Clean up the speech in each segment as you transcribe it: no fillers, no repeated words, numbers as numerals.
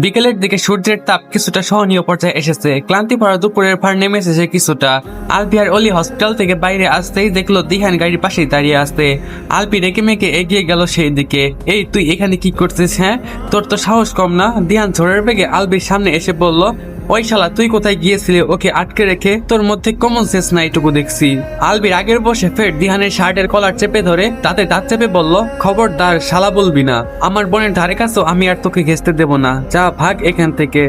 বিকেলের দিকে সূর্যের তাপ কিছুটা সহনীয় পর্যায়ে এসেছে। ক্লান্তি ভরা দুপুরের ভার নেমে এসেছে কিছুটা। আলবি আর অলি হসপিটাল থেকে বাইরে আসতেই দেখলো দিহান গাড়ির পাশেই দাঁড়িয়ে আসতে। আলবি রেকে মেকে এগিয়ে গেল সেই দিকে। এই তুই এখানে কি করছিস? হ্যাঁ, তোর তো সাহস কম না? দিহান ঝড়ের বেগে আলবির সামনে এসে বলল, ওই শালা তুই কোথায় গিয়েছিলি ওকে আটকে রেখে? তোর মধ্যে কমন সেন্স না এটুকু দেখছি। আলবির আগের বসে ফের দিহানের শার্টের কলার চেপে ধরে তাতে দাঁত চেপে বলল, খবরদার শালা বলবি না। আমার বোনের ধারে কাছেও আমি আর তোকে ঘেঁচতে দেবো না। যা ভাগ এখান থেকে।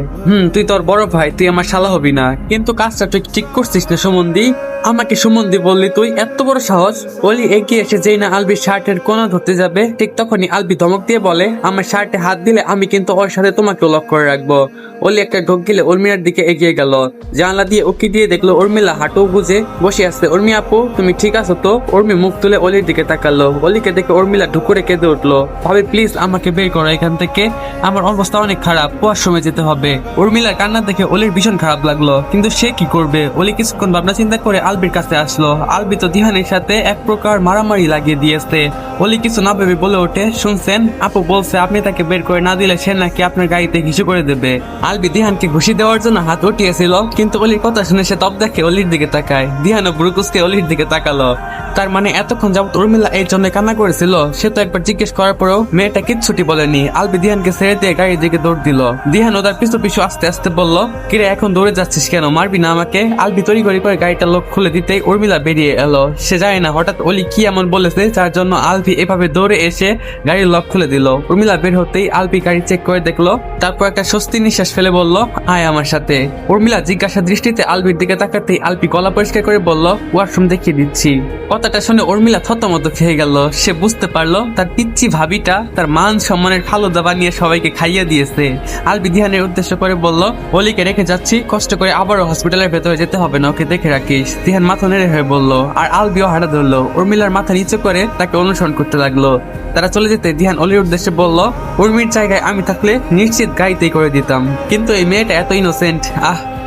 তুই তোর বড় ভাই, তুই আমার শালা হবি না। কিন্তু কাজটা তুই ঠিক করছিস না সুমন্দি। আমাকে সুমন্দি বললি তুই? এত বড় সাহস! অলি এগিয়ে এসে যেই না আলবির শার্টের কোনা ধরতে যাবে ঠিক তখনই আলবি ধমক দিয়ে বলে, আমার শার্টে হাত দিলে আমি কিন্তু ওর সাথে তোমাকেও লক করে রাখবো। অলি একটা ঢোক গিলে উর্মিলার দিকে এগিয়ে গেল। জানলা দিয়ে উকি দিয়ে দেখলো উর্মিলা হাঁটু গুজে বসে আছে। উর্মি আপু, তুমি ঠিক আছো তো? উর্মি মুখ তুলে অলির দিকে তাকালো। অলিকে দেখে উর্মিলা ঢুকুরে কেঁদে উঠলো। ভাবি প্লিজ আমাকে বের করো এখান থেকে, আমার অবস্থা অনেক খারাপ, ওয়াশরুমে যেতে হবে। উর্মিলার কান্না দেখে অলির ভীষণ খারাপ লাগলো, কিন্তু সে কি করবে? অলি কিছুক্ষণ ভাবনা চিন্তা করে আলবির কাছে আসলো। আলবি তো দিহানের সাথে এক প্রকার মারামারি লাগিয়ে দিয়েছে। অলি কিছু না ভেবে বলে ওঠে, শুনছেন, আপু বলছে আপনি তাকে বের করে না দিলে সে নাকি আপনার গাড়িতে ঘিসু করে দেবে। আলবি দিহানকে ঘুষি দেওয়ার জন্য হাত উঠিয়েছিল, কিন্তু অলির কথা শুনে সে তপ দেখে অলির দিকে তাকায়। দিহানও ব্রুকুসকে অলির দিকে তাকালো। তার মানে এতক্ষণ যাবত উর্মিলা এই জন্য কান্না করেছিল? সে তো একবার জিজ্ঞেস করার পরেও মেয়েটা কিচ্ছুটি বলেনি। আলবি দিহানকে ছেড়ে দিয়ে গাড়ির দিকে দৌড় দিল। দিহান ওদের পিছু পিছু আস্তে আস্তে বলল, কিরে এখন দৌড়ে যাচ্ছিস কেন? মারবি না আমাকে? আলবি তড়ি করে গাড়িটা লক খুলে দিতেই উর্মিলা বেরিয়ে এলো। সে জানে না হঠাৎ অলি কি এমন বলেছে যার জন্য আলবি এভাবে দৌড়ে এসে গাড়ির লক খুলে দিল। উর্মিলা বের হতেই আলবি গাড়ি চেক করে দেখলো, তারপর একটা স্বস্তি নিঃশ্বাস ফেলে বলল, আয় আমার সাথে। উর্মিলা জিজ্ঞাসা দৃষ্টিতে আলবির দিকে তাকাতেই আলবি গলা পরিষ্কার করে বলল, ওয়াশরুম দেখিয়ে দিচ্ছি। কথাটা শুনে উর্মিলা থতমত খেয়ে গেল। সে বুঝতে পারলো তার পিচ্চি ভাবিটা তার মান সম্মানের ফালুদা বানিয়ে সবাইকে খাইয়ে দিয়েছে। আলবি দিহানের উদ্দেশ্য করে বলল, অলিকে রেখে যাচ্ছি, কষ্ট করে আবারও হসপিটালের ভেতরে যেতে হবে না, ওকে দেখে রাখিস। দিহান মাথা নেড়ে হয়ে বলল, আর আলবিও হাঁটা ধরলো। উর্মিলার মাথা নিচু করে তাকে অনুসরণ করতে লাগলো। তারা চলে যেতে দিহান অলির উদ্দেশ্যে বলল, উর্মির জায়গায় আমি থাকলে নিশ্চিত গাড়িতেই করে দিতাম, কিন্তু এই মেয়েটা এত ইনোসেন্ট।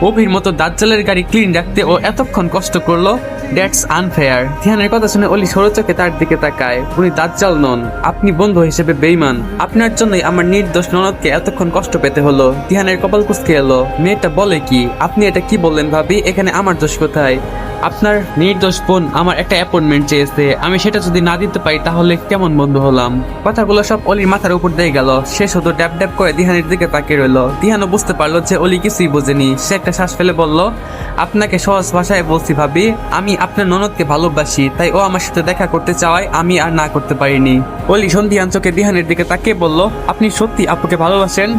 অভির মতো দাজ্জালের গাড়ি ক্লিন রাখতে ও এতক্ষণ কষ্ট করলো, দ্যাটস আনফেয়ার। ধিয়ানের কথা শুনে অলি সরু চোখে তার দিকে তাকায়। উনি দাজ্জাল নন, আপনি বন্ধু হিসেবে বেঈমান। আপনার জন্যই আমার নির্দোষ ননদকে এতক্ষণ কষ্ট পেতে হলো। ধিয়ানের কপাল কুঁচকে এলো। মেয়েটা বলে কি? আপনি এটা কি বললেন ভাবি? এখানে আমার দোষ কোথায়? আপনার নির্দোষ বোন আমার একটা অ্যাপয়েন্টমেন্ট চেয়েছে, আমি সেটা যদি না দিতে পারি তাহলে কেমন বন্ধু হলাম? কথাগুলো সব অলির মাথার উপর দিয়ে গেল। সে শুধু ড্যাব ড্যাব করে দিহানের দিকে তাকিয়ে রইল। দিহানও বুঝতে পারলো যে অলি কিছুই বোঝেনি। সে একটা শ্বাস ফেলে বলল, আপনাকে সহজ ভাষায় বলছি ভাবি, আমি আপনার ননদকে ভালোবাসি, তাই ও আমার সাথে দেখা করতে চাওয়ায় আমি আর না করতে পারিনি। অলি সন্ধিহান চোখে দিহানের দিকে তাকিয়ে বলল, আপনি সত্যি আপুকে ভালোবাসেন?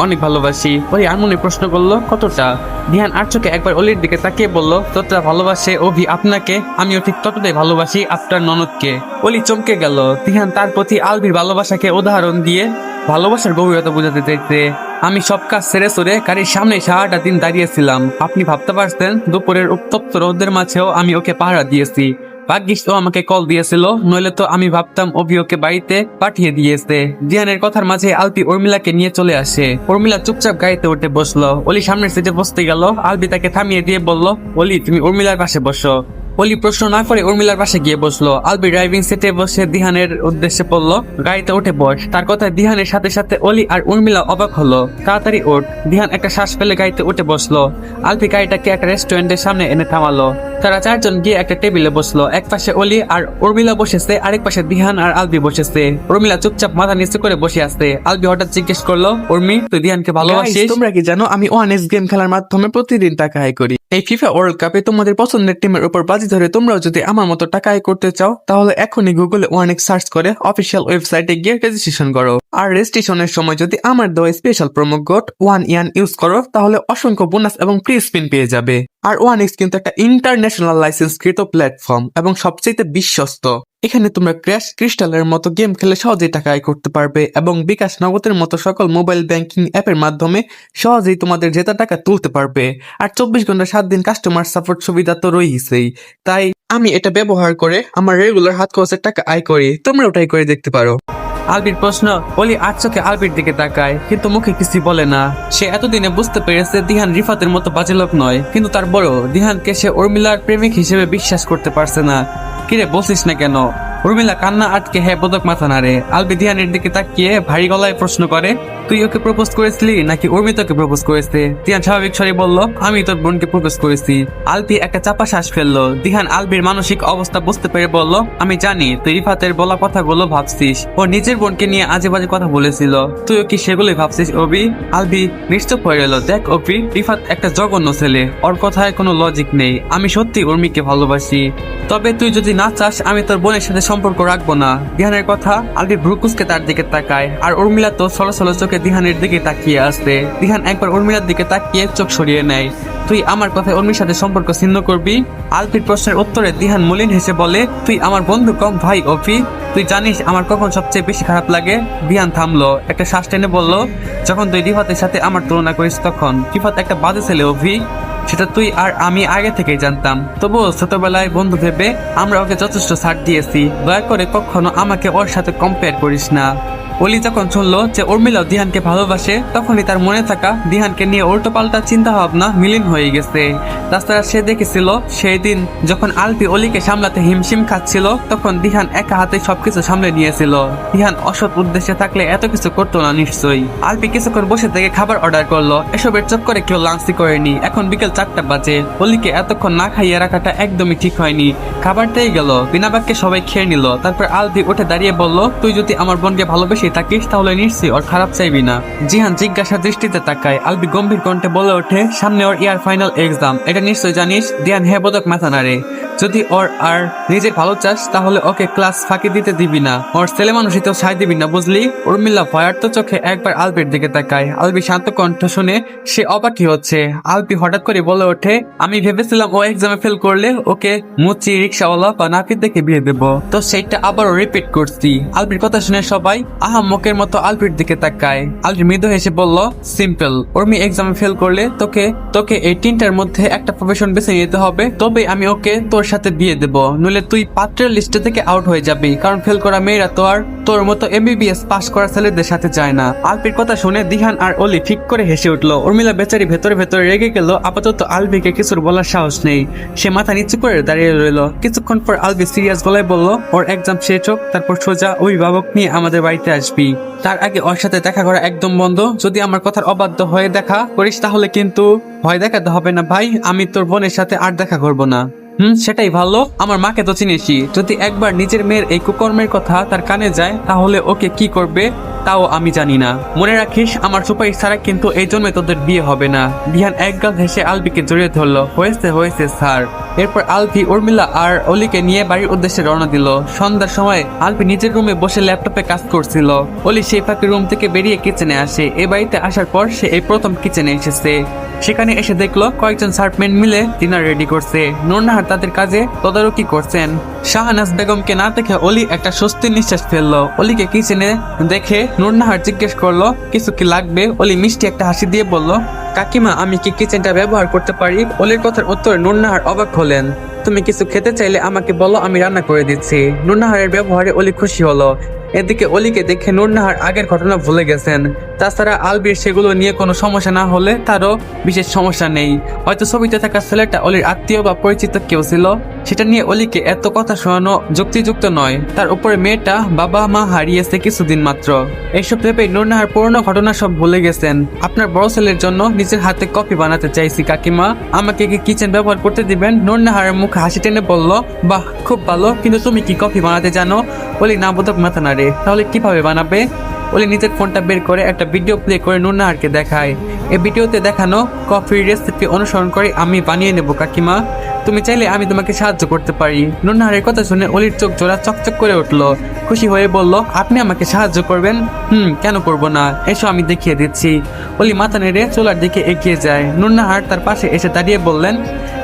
অনেক ভালোবাসি। অলি আনমনে প্রশ্ন করলো, কতটা? দিহান আর চোখে একবার অলির দিকে তাকিয়ে বলল, যতটা ভালোবাসে অভি আপনাকে, আমিও ঠিক ততটাই ভালোবাসি আপনার ননদকে। অলি চমকে গেল। দিহান তার প্রতি আলবির ভালোবাসাকে উদাহরণ দিয়ে ভালোবাসার গভীরতা বোঝাতে চাইছে। আমি সব কাজ ছেড়ে সরে গাড়ির সামনে সারাটা দিন দাঁড়িয়েছিলাম। আপনি ভাবতে পারছেন দুপুরের উত্তপ্ত রোদের মাঝেও আমি ওকে পাহারা দিয়েছি। ভাগ্যিস ও আমাকে কল দিয়েছিল, নইলে তো আমি ভাবতাম অভি ওকে বাড়িতে পাঠিয়ে দিয়েছে। দিহানের কথার মাঝে আলবি উর্মিলাকে নিয়ে চলে আসে। উর্মিলা চুপচাপ গাড়িতে উঠে বসলো। অলি সামনের সিটে বসতে গেল। আলবি তাকে থামিয়ে দিয়ে বলল, অলি তুমি উর্মিলার পাশে বসো। অলি প্রশ্ন না করে উর্মিলার পাশে গিয়ে বসলো। আলবি ড্রাইভিং সিটে বসে দিহানের উদ্দেশ্যে বলল, গাড়িতে উঠে বস। তার কথায় দিহানের সাথে সাথে অলি আর উর্মিলা অবাক হলো। তাড়াতাড়ি ওঠ। দিহান একটা শ্বাস ফেলে গাড়িতে উঠে বসলো। আলবি গাড়িটাকে একটা রেস্টুরেন্টের সামনে এনে থামালো। তারা চারজন গিয়ে একটা টেবিলে বসলো। এক পাশে অলি আর উর্মিলা বসেছে, আরেক পাশে দিহান আর আলবি বসেছে। উর্মিলা চুপচাপ মাথা নিচু করে বসে আছে। আলবি হঠাৎ জিজ্ঞেস করলো, উর্মি তুই দিহানকে ভালোবাসিস? তোমরা কি জানো আমি ওয়ানেক্স গেম খেলার মাধ্যমে প্রতিদিন টাকা আয় করি। এই ফিফা ওয়ার্ল্ড কাপে তোমাদের পছন্দের টিমের উপর বাজি ধরে তোমরাও যদি আমার মতো টাকা আয় করতে চাও, তাহলে এখনই গুগলে ওয়ানেক্স সার্চ করে অফিসিয়াল ওয়েবসাইটে গিয়ে রেজিস্ট্রেশন করো। আর রেজিস্ট্রেশনের সময় যদি আমার দেওয়া special promo code 1YAN use করো, তাহলে অসংখ্য বোনাস এবং ফ্রি স্পিন পেয়ে যাবে। আর ওয়ানেক্স কিন্তু একটা ইন্টারন্যাশনাল লাইসেন্সকৃত প্ল্যাটফর্ম এবং সবচেয়ে বিশ্বস্ত। এখানে তোমরা ক্র্যাশ ক্রিস্টালের মতো গেম খেলে সহজেই টাকা আয় করতে পারবে এবং বিকাশ নগদের মতো সকল মোবাইল ব্যাংকিং অ্যাপের মাধ্যমে সহজেই তোমাদের জেতা টাকা তুলতে পারবে। আর 24 ঘন্টা 7 দিন কাস্টমার সাপোর্ট সুবিধা তো রয়েছেই। তাই আমি এটা ব্যবহার করে আমার রেগুলার হাত খরচের টাকা আয় করি, তোমরা ওটাই করে দেখতে পারো। আলবির প্রশ্ন। অলি আর চোখে আলবির দিকে তাকায়, কিন্তু মুখে কিছুই বলে না। সে এতদিনে বুঝতে পেরেছে দিহান রিফাতের মতো বাজে লোক নয়, কিন্তু তার বড় দিহানকে সে উর্মিলার প্রেমিক হিসেবে বিশ্বাস করতে পারছে না। কিরে বলছিস না কেন? উর্মিলা কান্না আটকে হ্যাঁ বোধক মাথা নাড়ে। আলবি দিহানের দিকে তাকিয়ে ভারী গলায় প্রশ্ন করে, তুই ওকে প্রপোজ করেছিলি নাকি উর্মি তোকে প্রপোজ করেছে? দিহান স্বাভাবিক স্বরে বলল, আমি তোর বোনকে প্রপোজ করেছি। আলপি একটা চাপা শ্বাস ফেললো। দিহান আলবির মানসিক অবস্থা বুঝতে পেরে বলল, আমি জানি তুই রিফাতের বলা কথাগুলো ভাবছিস। ও নিজের বোনকে নিয়ে আজে বাজে কথা বলেছিল, তুইও কি সেগুলোই ভাবছিস অভি? আলবি নিশ্চুপ হয়ে গেল। দেখ অভি, রিফাত একটা জঘন্য ছেলে, ওর কথায় কোনো লজিক নেই। আমি সত্যি উর্মিকে ভালোবাসি, তবে তুই যদি না চাস আমি তোর বোনের সাথে সম্পর্ক রাখবো না। দিহানের কথা আলবি ব্রুকুসকে তার দিকে তাকায়, আর উর্মিলা তো সলসল চোখে দিহানের দিকে তাকিয়ে আসে। দিহান একবার উর্মিলার দিকে তাকিয়ে চোখ সরিয়ে নেয়। তুই আমার কথায় উর্মির সাথে সম্পর্ক ছিন্ন করবি? আলপির প্রশ্নের উত্তরে দিহান মলিন হেসে বলে, তুই আমার বন্ধু কম ভাই অভি, তুই জানিস আমার কখন সবচেয়ে বেশি খারাপ লাগে? দিহান থামলো, একটা শ্বাস টেনে বলল, যখন তুই রিফাতের সাথে আমার তুলনা করিস তখন। রিফাত একটা বাজে ছেলে অভি, সেটা তুই আর আমি আগে থেকেই জানতাম। তবুও ছোটবেলায় বন্ধু ভেবে আমরা ওকে যথেষ্ট ছাড় দিয়েছি। দয়া করে কখনো আমাকে ওর সাথে কম্পেয়ার করিস না। অলি যখন শুনলো যে উর্মিলাও দিহানকে ভালোবাসে, তখনই তার মনে থাকা দিহানকে নিয়ে উল্টো পাল্টা চিন্তা ভাবনা মিলিন হয়ে গেছে। তাছাড়া সে দেখেছিল সেই দিন যখন আলপি অলিকে সামলাতে হিমশিম খাচ্ছিল, তখন দিহান একা হাতে সবকিছু সামলে নিয়েছিল। দিহান অসৎ উদ্দেশ্যে থাকলে এত কিছু করতো না নিশ্চয়ই। আলপি কিছুক্ষণ বসে থেকে খাবার অর্ডার করলো। এসবের চক্করে কেউ লাঞ্চই করেনি। এখন বিকেল 4টা বাজে। অলিকে এতক্ষণ না খাইয়ে রাখাটা একদমই ঠিক হয়নি। খাবারটাই গেল, বিনা বাক্যে সবাই খেয়ে নিল। তারপর আলপি উঠে দাঁড়িয়ে বলল, তুই যদি আমার বোনকে ভালোবেসে থাকিস তাহলে নিশ্চয়ই ওর খারাপ চাইবি না। জিহান জিজ্ঞাসা দৃষ্টিতে তাকায়। আলবি গম্ভীর কণ্ঠে বলে ওঠে, সামনে ওর ইয়ার ফাইনাল এক্সাম, এটা নিশ্চয়ই জানিস। দিহান হ্যাঁ বোধক মাথা নাড়ে। যদি ওর আর নিজের ভালো চাস তাহলে ওকে ক্লাস ফাঁকি দিতে দিবি না, ওর ছেলে মানুষই তো সাই দিবি না, বুঝলি? উর্মিলা ভয়ার্ত চোখে একবার আলবির দিকে তাকায়। আলবি শান্ত কণ্ঠ শুনে সে অবাকই হচ্ছে। আলবি হঠাৎ করে বলে ওঠে, আমি ভেবেছিলাম ও এক্সামে ফেল করলে ওকে মুচি রিক্সাওয়ালা বা নাপিত দেখে বিয়ে দেবো, তো সেইটা আবারও রিপিট করছি। আলবির কথা শুনে সবাই আহাম্মকের মতো আলবির দিকে তাকায়। আলবি মৃদু হেসে বলল, সিম্পল, উর্মি এক্সামে ফেল করলে তোকে এই তিনটার মধ্যে একটা প্রফেশন বেছে নিতে হবে, তবে আমি ওকে তোর সাথে বিয়ে দেব, নইলে তুই পাত্রের লিস্টে থেকে আউট হয়ে যাবি, কারণ ফেল করা মেয়েরা তো আর তোর মতো এমবিবিএস পাস করা ছেলেদের সাথে যায় না। আলবির কথা শুনে দিহান আর অলি ঠিক করে হেসে উঠলো। উর্মিলা বেচারি ভেতরে ভেতরে রেগে গেল। আপাতত আলবিকে কিছুর বলার সাহস নেই। সে মাথা নিচু করে দাঁড়িয়ে রইল। কিছুক্ষণ পর আলবি সিরিয়াস গলায় বলল, ওর এক্সাম শেষ হোক, তারপর সোজা অভিভাবক নিয়ে আমাদের বাড়িতে আসবি। তার আগে ওর সাথে দেখা করা একদম বন্ধ। যদি আমার কথার অবাধ্য হয়ে দেখা করিস তাহলে কিন্তু ভয় দেখাতে হবে না ভাই, আমি তোর বোনের সাথে আর দেখা করব না। সেটাই ভালো। আমার মাকে তো চিনিসই, যদি একবার নিজের মেয়ের এই কুকর্মের কথা তার কানে যায় তাহলে ওকে কি করবে তাও আমি জানি না। মনে রাখিস, আমার সুপারিশ ছাড়া কিন্তু এই জন্মে তোদের বিয়ে হবে না। দিহান একগাল হেসে আলবিকে জড়িয়ে ধরলো। হয়েছে স্যার। এরপর আলবি উর্মিলা আর অলিকে নিয়ে বাড়ির উদ্দেশ্যে রওনা দিল। সন্ধ্যার সময় আলবি নিজের রুমে বসে ল্যাপটপে কাজ করছিল। অলি সেই ফাঁকে রুম থেকে বেরিয়ে কিচেনে আসে। এ বাড়িতে আসার পর সে এই প্রথম কিচেনে এসেছে। সেখানে এসে দেখলো কয়েকজন সার্ভেন্ট মিলে ডিনার রেডি করছে। নূরনাহার তাদের কাজে তদারকি করছেন। শাহনাজ বেগমকে না দেখে অলি একটা স্বস্তির নিঃশ্বাস ফেললো। অলিকে কিচেনে দেখে নূরনাহার জিজ্ঞেস করলো, কিছু কি লাগবে? অলি মিষ্টি একটা হাসি দিয়ে বলল, কাকিমা আমি কি কিচেনটা ব্যবহার করতে পারি? অলির কথার উত্তরে নূরনাহার অবাক হলেন। তুমি কিছু খেতে চাইলে আমাকে বলো, আমি রান্না করে দিচ্ছি। নূরনাহারের ব্যবহারে অলি খুশি হলো। এদিকে অলিকে দেখে নূরনাহার আগের ঘটনা ভুলে গেছেন। তাছাড়া আলবির সেগুলো নিয়ে কোনো সমস্যা না হলে তারও বিশেষ সমস্যা নেই। হয়তো ছবিতে থাকা ছেলেটা অলির আত্মীয় বা পরিচিত কেউ ছিল, সেটা নিয়ে অলিকে এত কথা শোনানো যুক্তিযুক্ত নয়। তার উপরে মেয়েটা বাবা মা হারিয়েছে কিছুদিন মাত্র। এইসব ভেবে নূরনাহার পুরনো ঘটনা সব ভুলে গেছেন। আপনার বড় ছেলের জন্য নিজের হাতে কফি বানাতে চাইছি কাকিমা, আমাকে কি কিচেন ব্যবহার করতে দিবেন? নূরনাহারের মুখে হাসি টেনে বলল, বাহ খুব ভালো, কিন্তু তুমি কি কফি বানাতে জানো? অলি না বোধক মাথা নাড়ে। তাহলে কিভাবে বানাবে? অলি নিজের ফোনটা বের করে একটা ভিডিও প্লে করে নূরনাহারকে দেখায়। এই ভিডিওতে দেখানো কফির রেসিপি অনুসরণ করে আমি বানিয়ে নেব কাকিমা, তুমি চাইলে আমি তোমাকে সাহায্য করতে পারি। নূরনাহারের কথা শুনে অলির চোখ জোড়া চকচক করে উঠলো। খুশি হয়ে বলল, আপনি আমাকে সাহায্য করবেন? কেন করব না, এসো আমি দেখিয়ে দিচ্ছি। অলি মাথা নেড়ে চুলার দিকে এগিয়ে যায়। নূরনাহার তার পাশে এসে দাঁড়িয়ে বললেন,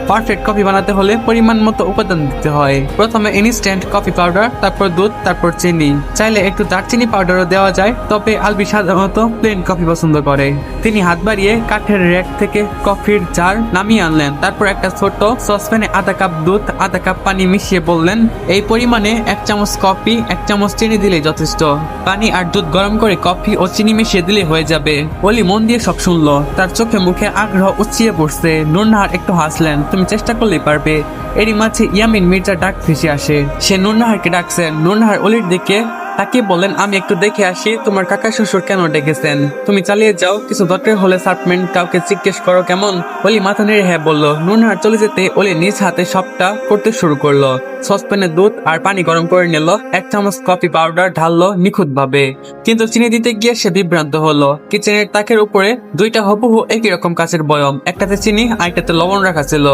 পারফেক্ট কফি বানাতে হলে পরিমাণ মতো উপাদান দিতে হয়। প্রথমে ইনস্ট্যান্ট কফি পাউডার, তারপর দুধ, তারপর চিনি। চাইলে একটু দারচিনি পাউডারও দেওয়া যায়, তবে আলবি সাধারণত প্লেন কফি পছন্দ করে। তিনি হাত বাড়িয়ে কাঠের র্যাক থেকে কফির জার নামিয়ে আনলেন। তারপর একটা ছোট সসপ্যানে আধা কাপ দুধ, আধা কাপ পানি মিশিয়ে বললেন, এই পরিমাণে 1 চামচ কফি, 1 চামচ চিনি দিলেই যথেষ্ট। পানি আর দুধ গরম করে কফি ও চিনি মিশিয়ে দিলে হয়ে যাবে। অলি মন দিয়ে সব শুনলো। তার চোখে মুখে আগ্রহ উচ্ছিয়ে পড়ছে। নূরনাহার একটু হাসলেন, তুমি চেষ্টা করলেই পারবে। এরই মাঝে ইয়ামিন মির্জা ডাক ভেসে আসে। সে নূরনাহারকে ডাকছেন। নূরনাহার অলির দিকে তাকে বলেন আমি একটু দেখে আসি তোমার কাকা শ্বশুর কেন ডেকেছেন, তুমি চালিয়ে যাও, কিছু দরকার হলে সার্ভেন্ট কাউকে জিজ্ঞেস করো কেমন। অলি মাথা নেড়ে হ্যাঁ বললো। নুনহার চলে যেতে অলি নিজ হাতে সবটা করতে শুরু করলো। সসপ্যানে দুধ আর পানি গরম করে নিল, 1 চামচ কফি পাউডার ঢাললো নিখুঁত ভাবে, কিন্তু চিনি দিতে গিয়ে সে বিভ্রান্ত হলো। কিচেনের তাকের উপরে 2টা হুবহু একই রকম কাচের বয়ম, একটাতে চিনি আর একটাতে লবণ রাখা ছিল।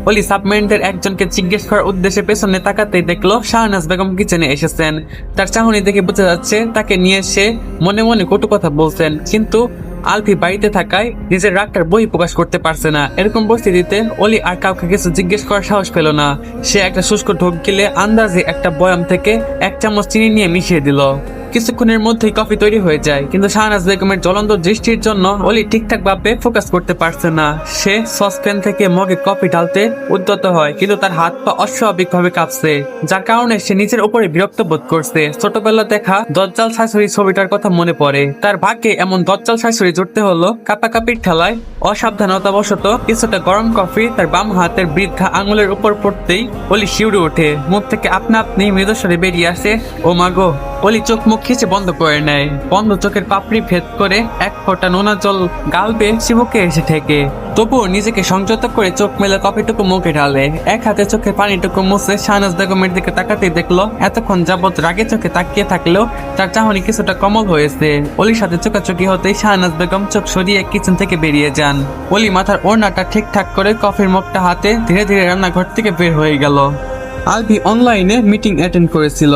অলি সাবমেন্টের একজনকে জিজ্ঞেস করার উদ্দেশ্যে পেছনে তাকাতেই দেখলো শাহনাজ বেগম কিচেনে এসেছেন। তার চাহনি দেখে বোঝা যাচ্ছে তাকে নিয়ে সে মনে মনে কটু কথা বলছেন, কিন্তু আলফি বাড়িতে থাকায় নিজের রাগটার বই প্রকাশ করতে পারছে না। এরকম পরিস্থিতিতে অলি আর কাউকে কিছু জিজ্ঞেস করার সাহস পেল না। সে একটা শুষ্ক ঢোক গিলে আন্দাজে একটা বয়াম থেকে 1 চামচ চিনি নিয়ে মিশিয়ে দিল। কিছুক্ষণের মধ্যেই কফি তৈরি হয়ে যায়, কিন্তু শাহনাজ বেগমের জ্বলন্ত দৃষ্টির জন্য অলি ঠিকঠাক ভাবে ফোকাস করতে পারছে না। সে সসপ্যান থেকে মগে কফি ঢালতে উদ্যত হয়, কিন্তু তার হাত পা অস্বাভাবিক ভাবে কাঁপছে, যার কারণে সে নিজের উপরে বিরক্ত বোধ করছে। ছোটবেলা দেখা দজ্জাল শাশুড়ি ছবিটার কথা মনে পড়ে। তার ভাগ্যে এমন দজ্জাল শাশুড়ি জুটতে হলো। কাপাকাপির ঠেলায় অসাবধানতাবশত কিছুটা গরম কফি তার বাম হাতের বৃদ্ধা আঙুলের উপর পড়তেই অলি শিউরে ওঠে। মুখ থেকে আপনা আপনি মৃদুস্বরে বেরিয়ে আসে, ও মাগো। অলি চোখ মুখ খিচে বন্ধ করে নেয়। বন্ধ চোখের পাপড়ি ভেদ করে 1 ফোঁটা নোনা জল গাল বেয়ে চিবুকে এসে ঠেকে। তবুও নিজেকে সংযত করে চোখ মেলে কফিটুকু মুখে ঢালে। 1 হাতে চোখের পানিটুকু মুছে শাহনাজ বেগমের দিকে তাকাতেই দেখলো এতক্ষণ যাবৎ রাগে চোখে তাকিয়ে থাকলেও তার চাহনি কিছুটা কোমল হয়েছে। অলির সাথে চোখাচোখি হতেই শাহনাজ বেগম চোখ সরিয়ে কিচেন থেকে বেরিয়ে যান। অলি মাথার ওড়নাটা ঠিকঠাক করে কফির মগটা হাতে ধীরে ধীরে রান্নাঘর থেকে বের হয়ে গেল। আলভি অনলাইনে মিটিং অ্যাটেন্ড করেছিল।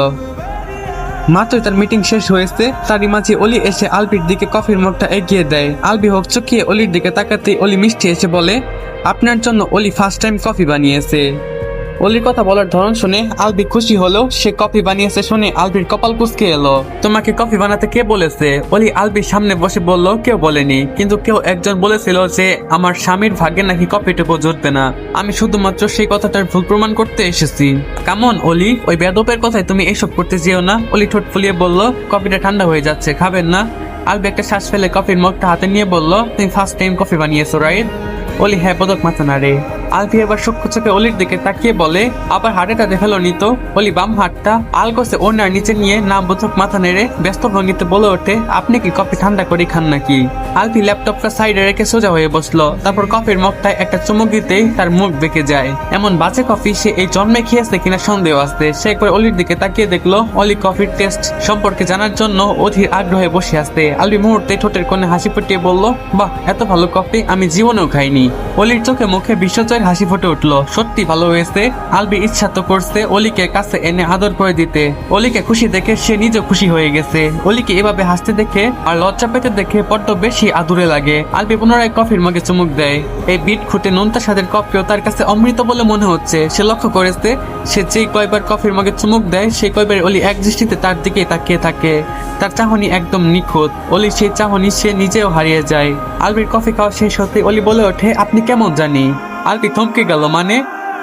মাত্র তার মিটিং শেষ হয়েছে, তারই মাঝে অলি এসে আলবির দিকে কফির মগটা এগিয়ে দেয়। আলবি হোক চকিয়ে অলির দিকে তাকাতেই অলি মিষ্টি এসে বলে, আপনার জন্য অলি ফার্স্ট টাইম কফি বানিয়েছে। অলির কথা বলার ধরন শুনে আলবি খুশি হলো। সে কফি বানিয়েছে শুনে আলবির কপাল কুঁচকে এলো। তোমাকে কফি বানাতে কে বলেছে? অলি আলবির সামনে বসে বলল, কেউ বলেনি, কিন্তু কেউ একজন বলেছিল যে আমার স্বামীর ভাগ্যে নাকি কফিটুকু জুটবে না। আমি শুধুমাত্র সেই কথাটার ভুল প্রমাণ করতে এসেছি। কেমন অলি, ওই বেদপের কথায় তুমি এসব করতে যেও না। অলি ঠোঁট ফুলিয়ে বলল, কফিটা ঠান্ডা হয়ে যাচ্ছে, খাবেন না? আলবি একটা শ্বাস ফেলে কফির মগটা হাতে নিয়ে বলল, তুমি ফার্স্ট টাইম কফি বানিয়েছো রাইট? অলি হ্যাঁ পদক মাথা নাড়ে। আলফি এবার সূক্ষ্ম চোখে অলির দিকে তাকিয়ে বলে, আবার হাড়েটা দেখালো নিত। অলি বাম হাতটা আলগোসে ওড়নার নিচে নিয়ে নাম বোধক মাথা নেড়ে ব্যস্ত ভঙ্গিতে বলে ওঠে, আপনি কি কফি ঠান্ডা করে খান নাকি? আলফি ল্যাপটপটা সাইডে রেখে সোজা হয়ে বসলো। তারপর কফির মগটায় একটা চুমুক দিতেই তার মুখ বেঁকে যায়। এমন বাজে কফি সে এই জন্মে খেয়েছে কিনা সন্দেহ আসছে। সে একবার অলির দিকে তাকিয়ে দেখলো অলি কফির টেস্ট সম্পর্কে জানার জন্য অধীর আগ্রহে বসে আসতে। আলফি মুহূর্তে ঠোঁটের কোণে হাসি ফুটিয়ে বলল, বাহ, এত ভালো কফি আমি জীবনেও খাইনি। অলির চোখে মুখে বিশ্বজয়ের হাসি ফুটে উঠলো। সত্যি ভালো হয়েছে। আলবি ইচ্ছা তো করছে অলিকে কাছে এনে আদর করে দিতে। অলিকে খুশি দেখে সে নিজে খুশি হয়ে গেছে। অলিকে এভাবে হাসতে দেখে আর লজ্জা পেতে দেখে বড্ড বেশি আদুরে লাগে। আলবি পুনরায় কফির মগে চুমুক দেয়। এই বিট খুঁটে নোনতা স্বাদের কফিও তার কাছে অমৃত বলে মনে হচ্ছে। সে লক্ষ্য করেছে সে যেই কয়বার কফির মগে চুমুক দেয় সেই কয়বার অলি এক দৃষ্টিতে তার দিকে তাকিয়ে থাকে। তার চাহনি একদম নিখুঁত। অলি সেই চাহনি সে নিজেও হারিয়ে যায়। আলবির কফি খাওয়া শেষ হতে অলি বলে ওঠে, আপনি কেমন জানি? আলবি থমকে গেল।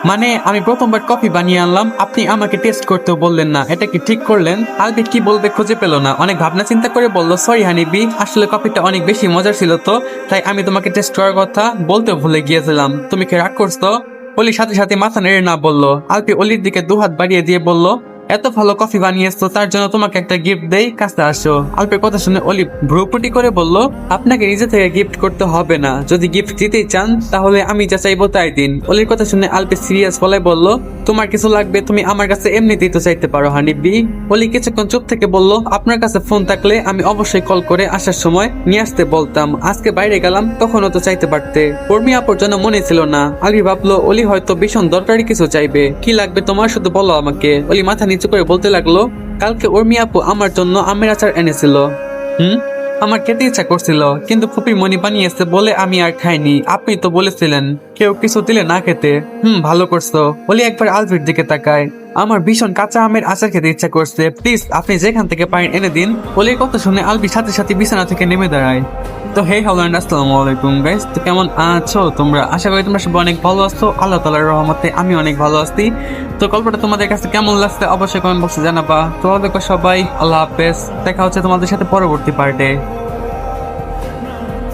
মানে আমি প্রথমবার কফি বানিয়ে আনলাম, আপনি আমাকে টেস্ট করতেও বললেন না, এটা কি ঠিক করলেন? আলবি কি বলবে খুঁজে পেল না। অনেক ভাবনা চিন্তা করে বলল, সরি হানিবি, আসলে কফিটা অনেক বেশি মজার ছিল তো তাই আমি তোমাকে টেস্ট করার কথা বলতে ভুলে গিয়েছিলাম। তুমি কি রাগ করছো? অলি সাথে সাথে মাথা নেড়ে না বলল। আলবি অলির দিকে 2 হাত বাড়িয়ে দিয়ে বলল, এত ভালো কফি বানিয়েছো তার জন্য তোমাকে একটা গিফট দেই, কাছে আসো। আলপের কথা শুনে অলি ভ্রুকুটি করে বলল, আপনাকে নিজে থেকে গিফট করতে হবে না, যদি গিফট দিতেই চান তাহলে আমি যা চাইবো তাই দিন। অলির কথা শুনে আলপে সিরিয়াস গলায় বলল, তোমার কিছু লাগবে তুমি আমার কাছে এমনিতেই তো চাইতে পারো হানিবি। অলি কিছুক্ষণ চুপ থেকে বলল, আপনার কাছে ফোন থাকলে আমি অবশ্যই কল করে আসার সময় নিয়ে আসতে বলতাম, আজকে বাইরে গেলাম তখনও তো চাইতে পারতে। উর্মি আপুর জন্য মনে ছিল না। আলবি ভাবলো অলি হয়তো ভীষণ দরকারি কিছু চাইবে। কি লাগবে তোমার, শুধু বলো আমাকে। অলি মাথা নিচু করে বলতে লাগলো, কালকে উর্মি আপু আমার জন্য আমের আচার এনেছিল। আমার খেতে ইচ্ছা করছিল, কিন্তু ফুপি মনি বানিয়েছে বলে আমি আর খাইনি। আপনি তো বলেছিলেন কেউ কিছু দিলে না খেতে। ভালো করছো। অলি একবার আলভির দিকে তাকায়। আমার ভীষণ কাঁচা আমের আচার খেতে ইচ্ছা করছে, প্লিজ আপনি যেখান থেকে পারেন এনে দিন। অলির কথা শুনে আলবি সাথে সাথে বিছানা থেকে নেমে দাঁড়ায়। তো হে হ্যালো এন্ড আসসালামু আলাইকুম গাইস, তো কেমন আছো তোমরা? আশা করি তোমরা সবাই অনেক ভালো আছো। আল্লাহ তাআলার রহমতে আমি অনেক ভালো আছি। তো গল্পটা তোমাদের কাছে কেমন লাগছে অবশ্যই কমেন্ট বক্সে জানাবা। তো দেখো সবাই, আল্লাহ হাফেজ। দেখা হচ্ছে তোমাদের সাথে পরবর্তী পার্টে।